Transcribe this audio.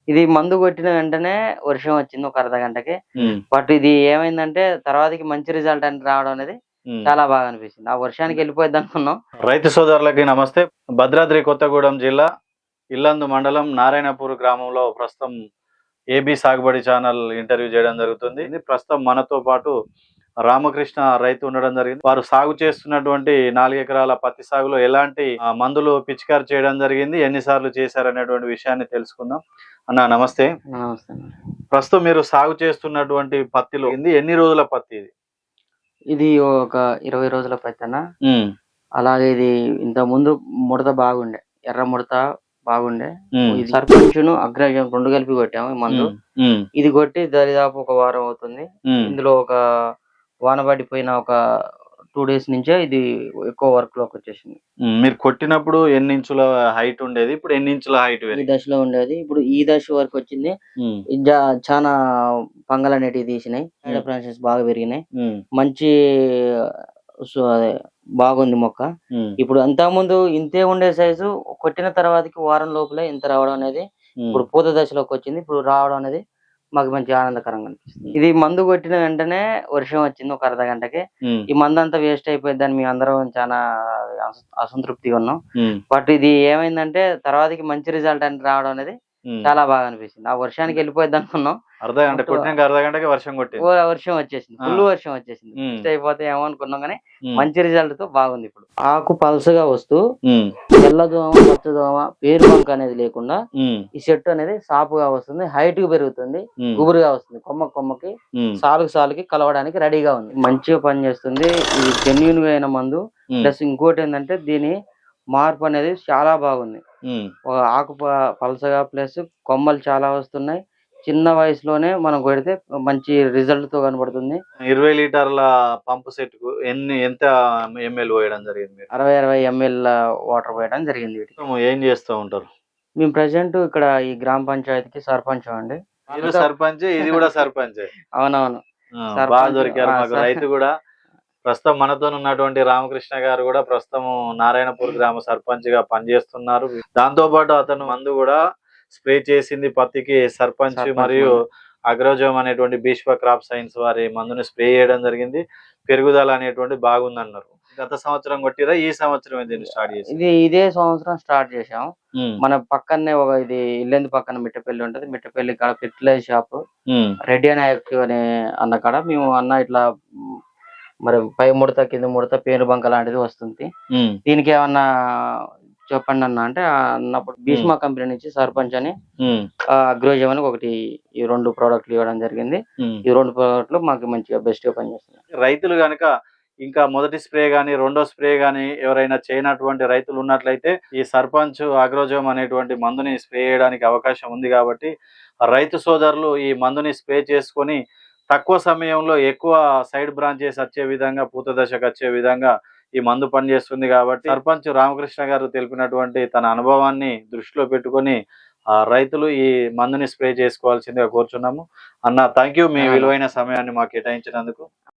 ఇది మందు కొట్టిన వెంటనే వర్షం వచ్చింది ఒక అర్ధగంటకి. హ్మ్. బట్ ఇది ఏమైందంటే తర్వాతకి మంచి రిజల్ట్ అని రావడం అనేది హ్మ్. చాలా బాగా అనిపించింది. ఆ వర్షానికి వెళ్ళిపోయిద్దనుకున్నాం. రైతు సోదరులకి నమస్తే. భద్రాద్రి కొత్తగూడెం జిల్లా ఇల్లందు మండలం నారాయణపూర్ గ్రామంలో ప్రస్తుతం ఏబీ సాగుబడి ఛానల్ ఇంటర్వ్యూ చేయడం జరుగుతుంది. ప్రస్తుతం మనతో పాటు రామకృష్ణ రైతు ఉండడం జరిగింది. వారు సాగు చేస్తున్నటువంటి 4 ఎకరాల పత్తి సాగులో ఎలాంటి మందులు పిచికారి చేయడం జరిగింది, ఎన్నిసార్లు చేశారనేటువంటి విషయాన్ని తెలుసుకుందాం. అన్న నమస్తే. నమస్తే. ప్రస్తుతం మీరు సాగు చేస్తున్నటువంటి పత్తిలో ఎన్ని రోజుల పత్తి ఇది? ఇది ఒక 20 రోజుల పత్తన్న. హ్మ్. అలాగే ఇది ఇంతకుముందు ముడత బాగుండే. ఎర్ర ముడత బాగుండే. హ్మ్. ఇది సర్పంచును, అగ్రజం 2 కలిపి కొట్టాము ఈ మందు. హ్మ్. ఇది కొట్టి దరిదాపు ఒక వారం అవుతుంది. హ్మ్. ఇందులో ఒక వాన పడిపోయిన ఒక 2 డేస్ నుంచే ఇది ఎక్కువ వర్క్‌లోకి వచ్చేసింది. మీరు కొట్టినప్పుడు ఎన్ని ఇంచుల హైట్ ఉండేది? ఇప్పుడు ఎన్ని ఇంచుల హైట్ ఈ పెరిగింది? దశలో ఉండేది. ఇప్పుడు ఈ దశ వరకు వచ్చింది. హ్మ్. చానా పంగలనేటివి తీసినాయి. హ్మ్. ఫ్రాన్సెస్ బాగా పెరిగినాయి. హ్మ్. మంచి అదే బాగుంది మొక్క. హ్మ్. ఇప్పుడు అంతకుముందు ఇంతే ఉండే సైజు కొట్టిన తర్వాతకి వారం లోపలే ఇంత రావడం అనేది ఇప్పుడు పూత దశలోకి వచ్చింది. ఇప్పుడు రావడం అనేది మాకు మంచి ఆనందకరంగా అనిపిస్తుంది. ఇది మందు కొట్టిన వెంటనే వర్షం వచ్చింది ఒక అర్ధగంటకి. హ్మ్. ఈ మందంతా వేస్ట్ అయిపోయిద్దని మేమందరం చానా అసంతృప్తిగా ఉన్నాం. హ్మ్. బట్ ఇది ఏమైందంటే తర్వాతకి మంచి రిజల్ట్ అని రావడం అనేది హ్మ్. చాలా బాగా అనిపిస్తుంది. ఆ వర్షానికి వెళ్ళిపోయిద్దనుకున్నాం. అర్ధగంట కొట్టినాక అర్ధగంటకే వర్షం కొట్టింది. వర్షం వచ్చేసింది. ఆ! ఫుల్ వర్షం వచ్చేసింది. హ్మ్. వేస్ట్ అయిపోతాయేమో అనుకున్నాం గానీ హ్మ్. మంచి రిజల్ట్‌తో బాగుంది ఇప్పుడు. ఆకు పల్చగా వస్తూ హ్మ్. తెల్లదోమ, పచ్చదోమ, పేరుబంక అనేది లేకుండా హ్మ్. ఈ చెట్టు అనేది సాపుగా వస్తుంది. హైట్‌గా పెరుగుతుంది. హ్మ్. గుబురుగా వస్తుంది. కొమ్మకి హ్మ్. సాలుకి కలవడానికి రెడీగా ఉంది. మంచిగా పనిచేస్తుంది. ఇది జెన్యూన్‌గా అయిన మందు. హ్మ్. ప్లస్ ఇంకోటేందంటే దీని మార్పు అనేది చాలా బాగుంది. హ్మ్. ఆకు పలసగా ప్లస్ కొమ్మలు చాలా వస్తున్నాయి. చిన్న వయసులోనే మనం కొడితే మంచి రిజల్ట్‌తో కనపడుతుంది. 20 లీటర్ల పంపు సెట్‌కు ఎంత ఎంఎల్ పోయడం జరిగింది మీరు? 60 ఎంఎల్ వాటర్ పోయడం జరిగింది వీటికి. ఏం చేస్తూ ఉంటారు? మేము ప్రెజెంట్ ఇక్కడ ఈ గ్రామ పంచాయతీకి సర్పంచం అండి. మీరు సర్పంచే, ఇది కూడా సర్పంచే. అవునవును. బాగా సర్పంచ్ దొరికారు మాకు రైతు కూడా. ప్రస్తుతం మనతోనున్నటువంటి రామకృష్ణ గారు కూడా ప్రస్తుతం నారాయణపూర్ గ్రామ సర్పంచ్‌గా పనిచేస్తున్నారు. దాంతో పాటు అతను మందు కూడా స్ప్రే చేసింది పత్తికి సర్పంచ్ మరియు అగ్రోజోమ్ అనేటువంటి భీష్మ క్రాప్ సైన్స్ వారి మందుని స్ప్రే చేయడం జరిగింది. పెరుగుదల అనేటువంటిది బాగుందన్నారు. గత సంవత్సరం కొట్టిర్రా? ఈ సంవత్సరమే దీన్ని స్టార్ట్ చేసిండ్రా? ఇదే సంవత్సరం స్టార్ట్ చేశాం. హ్మ్. మన పక్కనే ఇది ఇల్లెందు పక్కన మిట్టపల్లి ఉంటది. మిట్టపల్లి కాడ ఫెర్టిలైజర్ షాప్ హ్మ్. రెడ్డి అండ్ యాక్టివ్ అనే అన్న కాడ మేము అన్న ఇట్లా మరి పై ముడత, కింద ముడత, పేనుబంక లాంటిది వస్తుంది. హ్మ్. దీనికేమన్నా చెప్పండి అన్న అంటే అన్నప్పుడు భీష్మ కంపెనీ నుంచి సర్పంచ్ అని హ్మ్. అగ్రోజెమ్ అని ఒకటి ఈ 2 ప్రొడక్ట్‌లు ఇవ్వడం జరిగింది. హ్మ్. ఈ 2 ప్రొడక్ట్‌లు మాకు మంచిగా బెస్ట్‌గా పనిచేస్తున్నాయి. రైతులు గనక ఇంకా మొదటి స్ప్రే గాని, రెండో స్ప్రే గాని ఎవరైనా చేయనటువంటి రైతులు ఉన్నట్లయితే ఈ సర్పంచ్ అగ్రోజోమ్ అనేటువంటి మందుని స్ప్రే చేయడానికి అవకాశం ఉంది కాబట్టి రైతు సోదరులు ఈ మందుని స్ప్రే చేసుకొని తక్కువ సమయంలో ఎక్కువ సైడ్ బ్రాంచెస్ వచ్చే విధంగా, పూత దశకు వచ్చే విధంగా ఈ మందు పనిచేస్తుంది కాబట్టి సర్పంచ్ రామకృష్ణ గారు తెలిపినటువంటి తన అనుభవాన్ని దృష్టిలో పెట్టుకొని రైతులు ఈ మందుని స్ప్రే చేసుకోవాల్సిందిగా కోరుచున్నాము. అన్న థాంక్యూ మీ విలువైన సమయాన్ని మాకు కేటాయించినందుకు.